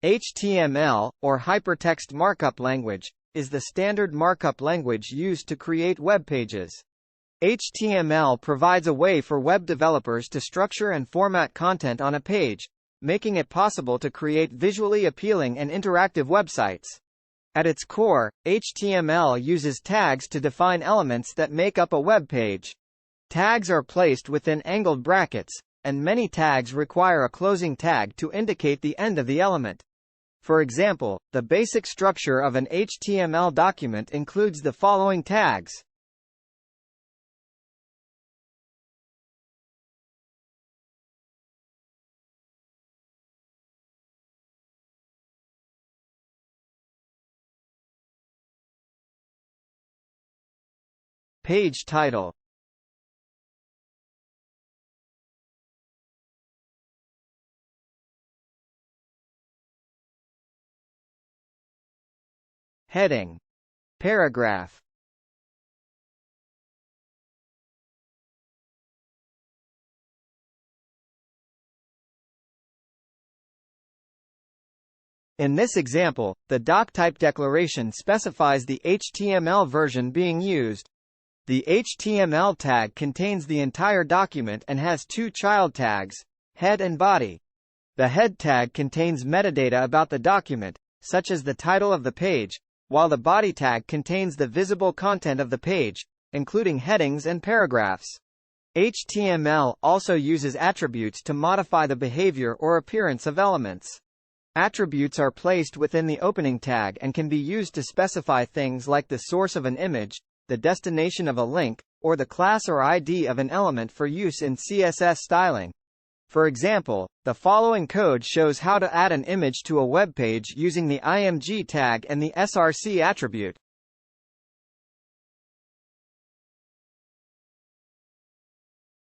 HTML, or Hypertext Markup Language, is the standard markup language used to create web pages. HTML provides a way for web developers to structure and format content on a page, making it possible to create visually appealing and interactive websites. At its core, HTML uses tags to define elements that make up a web page. Tags are placed within angled brackets, and many tags require a closing tag to indicate the end of the element. For example, the basic structure of an HTML document includes the following tags. Page title. Heading. Paragraph. In this example, the doctype declaration specifies the HTML version being used. The HTML tag contains the entire document and has two child tags, head and body. The head tag contains metadata about the document, such as the title of the page, while the body tag contains the visible content of the page, including headings and paragraphs. HTML also uses attributes to modify the behavior or appearance of elements. Attributes are placed within the opening tag and can be used to specify things like the source of an image, the destination of a link, or the class or ID of an element for use in CSS styling. For example, the following code shows how to add an image to a web page using the img tag and the src attribute.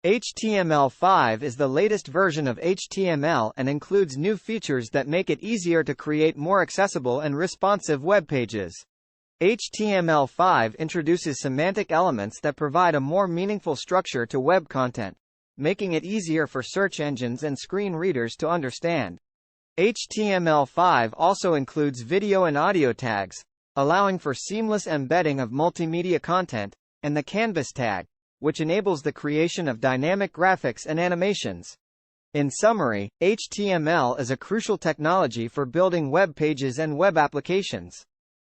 HTML5 is the latest version of HTML and includes new features that make it easier to create more accessible and responsive web pages. HTML5 introduces semantic elements that provide a more meaningful structure to web content, making it easier for search engines and screen readers to understand. HTML5 also includes video and audio tags, allowing for seamless embedding of multimedia content, and the canvas tag, which enables the creation of dynamic graphics and animations. In summary, HTML is a crucial technology for building web pages and web applications.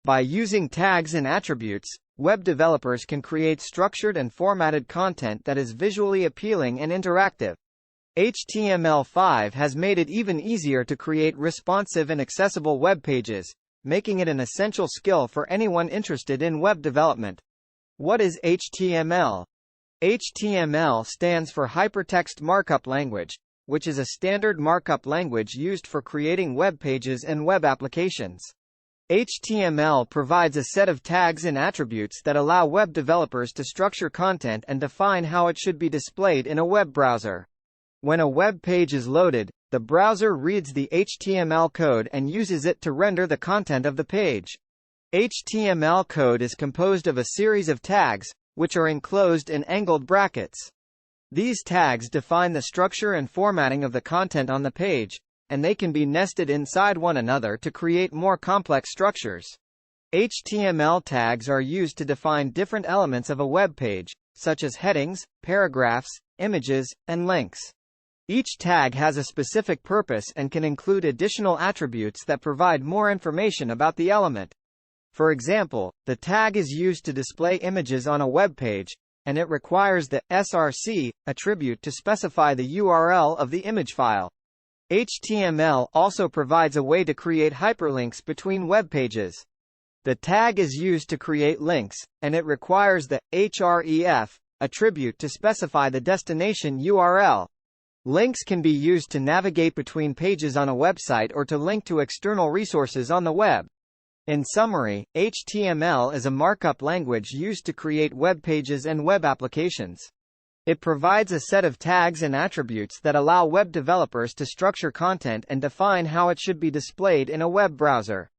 By using tags and attributes, web developers can create structured and formatted content that is visually appealing and interactive. HTML5 has made it even easier to create responsive and accessible web pages, making it an essential skill for anyone interested in web development. What is HTML? HTML stands for Hypertext Markup Language, which is a standard markup language used for creating web pages and web applications. HTML provides a set of tags and attributes that allow web developers to structure content and define how it should be displayed in a web browser. When a web page is loaded, the browser reads the HTML code and uses it to render the content of the page. HTML code is composed of a series of tags, which are enclosed in angled brackets. These tags define the structure and formatting of the content on the page, and they can be nested inside one another to create more complex structures. HTML tags are used to define different elements of a web page, such as headings, paragraphs, images, and links. Each tag has a specific purpose and can include additional attributes that provide more information about the element. For example, the tag is used to display images on a web page, and it requires the src attribute to specify the URL of the image file. HTML also provides a way to create hyperlinks between web pages. The tag is used to create links, and it requires the href attribute to specify the destination URL. Links can be used to navigate between pages on a website or to link to external resources on the web. In summary, HTML is a markup language used to create web pages and web applications. It provides a set of tags and attributes that allow web developers to structure content and define how it should be displayed in a web browser.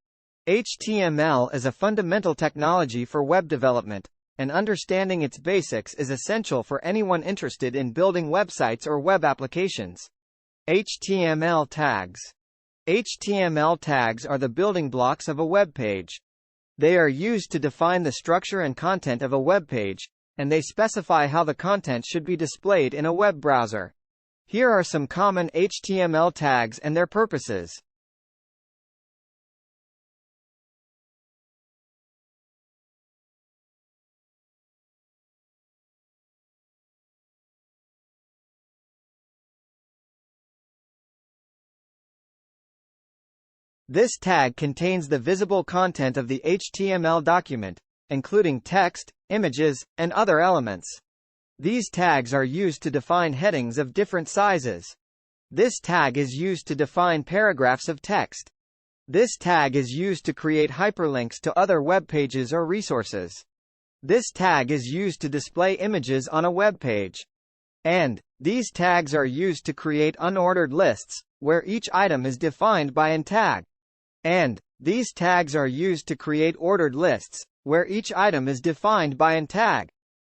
HTML is a fundamental technology for web development, and understanding its basics is essential for anyone interested in building websites or web applications. HTML tags. HTML tags are the building blocks of a web page. They are used to define the structure and content of a web page, and they specify how the content should be displayed in a web browser. Here are some common HTML tags and their purposes. This tag contains the visible content of the HTML document, including text, images, and other elements. These tags are used to define headings of different sizes. This tag is used to define paragraphs of text. This tag is used to create hyperlinks to other web pages or resources. This tag is used to display images on a web page. And these tags are used to create unordered lists, where each item is defined by an tag. And these tags are used to create ordered lists, where each item is defined by an tag.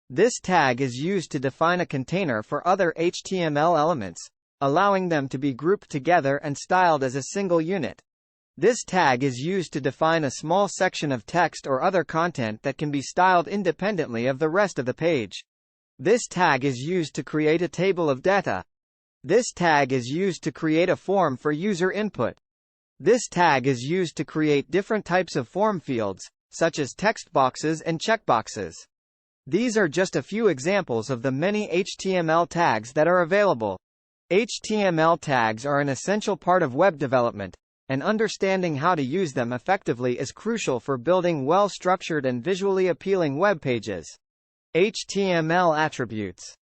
This tag is used to define a container for other HTML elements, allowing them to be grouped together and styled as a single unit. This tag is used to define a small section of text or other content that can be styled independently of the rest of the page. This tag is used to create a table of data. This tag is used to create a form for user input. This tag is used to create different types of form fields, such as text boxes and checkboxes. These are just a few examples of the many HTML tags that are available. HTML tags are an essential part of web development, and understanding how to use them effectively is crucial for building well-structured and visually appealing web pages. HTML attributes.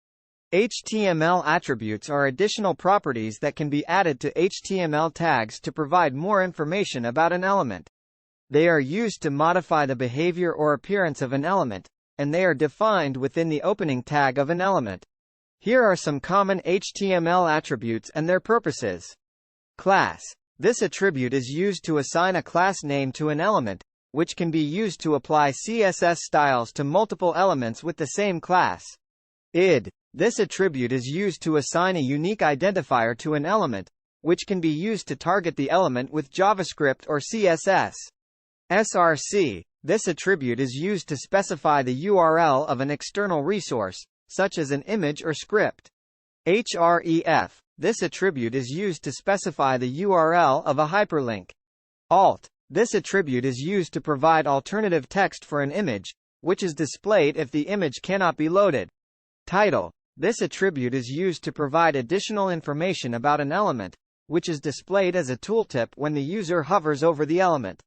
HTML attributes are additional properties that can be added to HTML tags to provide more information about an element. They are used to modify the behavior or appearance of an element, and they are defined within the opening tag of an element. Here are some common HTML attributes and their purposes. Class. This attribute is used to assign a class name to an element, which can be used to apply CSS styles to multiple elements with the same class. Id. This attribute is used to assign a unique identifier to an element, which can be used to target the element with JavaScript or CSS. src. This attribute is used to specify the URL of an external resource, such as an image or script. href. This attribute is used to specify the URL of a hyperlink. Alt. This attribute is used to provide alternative text for an image, which is displayed if the image cannot be loaded. Title. This attribute is used to provide additional information about an element, which is displayed as a tooltip when the user hovers over the element.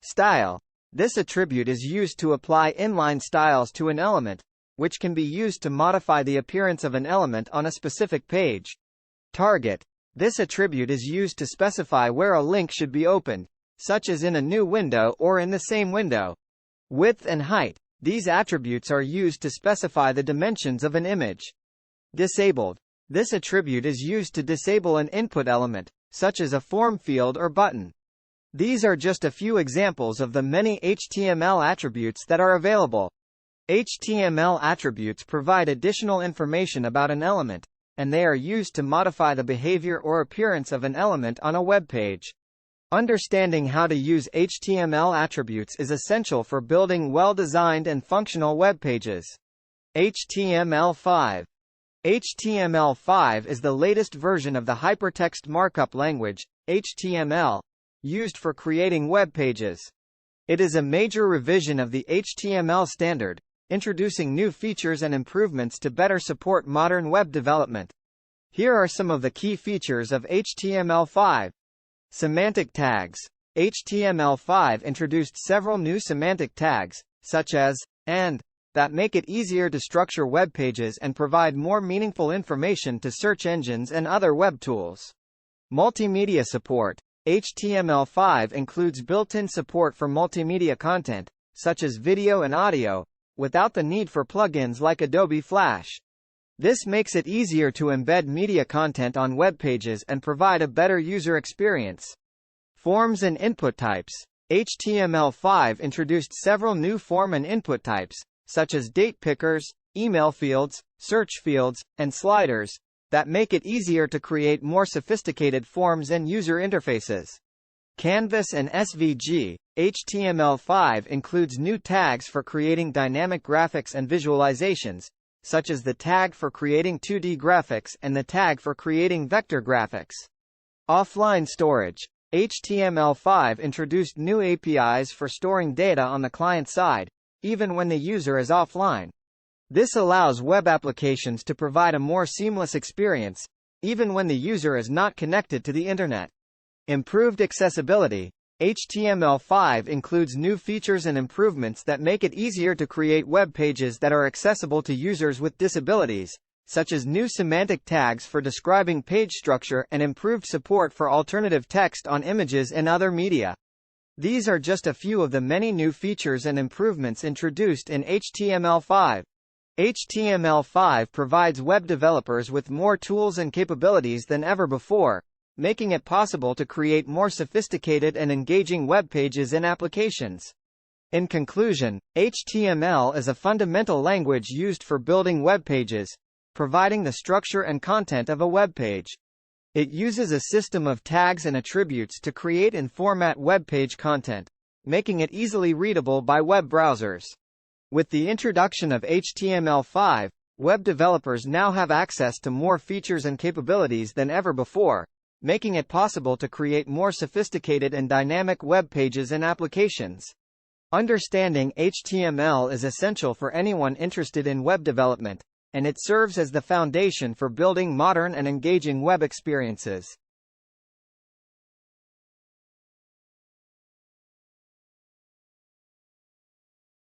Style. This attribute is used to apply inline styles to an element, which can be used to modify the appearance of an element on a specific page. Target. This attribute is used to specify where a link should be opened, such as in a new window or in the same window. Width and height. These attributes are used to specify the dimensions of an image. Disabled. This attribute is used to disable an input element, such as a form field or button. These are just a few examples of the many HTML attributes that are available. HTML attributes provide additional information about an element, and they are used to modify the behavior or appearance of an element on a web page. Understanding how to use HTML attributes is essential for building well-designed and functional web pages. HTML5. HTML5 is the latest version of the hypertext markup language, HTML, used for creating web pages. It is a major revision of the HTML standard, introducing new features and improvements to better support modern web development. Here are some of the key features of HTML5. Semantic tags. HTML5 introduced several new semantic tags, such as and, that make it easier to structure web pages and provide more meaningful information to search engines and other web tools. Multimedia support. HTML5 includes built-in support for multimedia content, such as video and audio, without the need for plugins like Adobe Flash. This makes it easier to embed media content on web pages and provide a better user experience. Forms and input types. HTML5 introduced several new form and input types, such as date pickers, email fields, search fields, and sliders, that make it easier to create more sophisticated forms and user interfaces. Canvas and SVG. HTML5 includes new tags for creating dynamic graphics and visualizations, such as the tag for creating 2D graphics and the tag for creating vector graphics. Offline storage. HTML5 introduced new APIs for storing data on the client side, even when the user is offline. This allows web applications to provide a more seamless experience, even when the user is not connected to the Internet. Improved accessibility. HTML5 includes new features and improvements that make it easier to create web pages that are accessible to users with disabilities, such as new semantic tags for describing page structure and improved support for alternative text on images and other media. These are just a few of the many new features and improvements introduced in HTML5. HTML5 provides web developers with more tools and capabilities than ever before, making it possible to create more sophisticated and engaging web pages and applications. In conclusion, HTML is a fundamental language used for building web pages, providing the structure and content of a web page. It uses a system of tags and attributes to create and format web page content, making it easily readable by web browsers. With the introduction of HTML5, web developers now have access to more features and capabilities than ever before, making it possible to create more sophisticated and dynamic web pages and applications. Understanding HTML is essential for anyone interested in web development, and it serves as the foundation for building modern and engaging web experiences.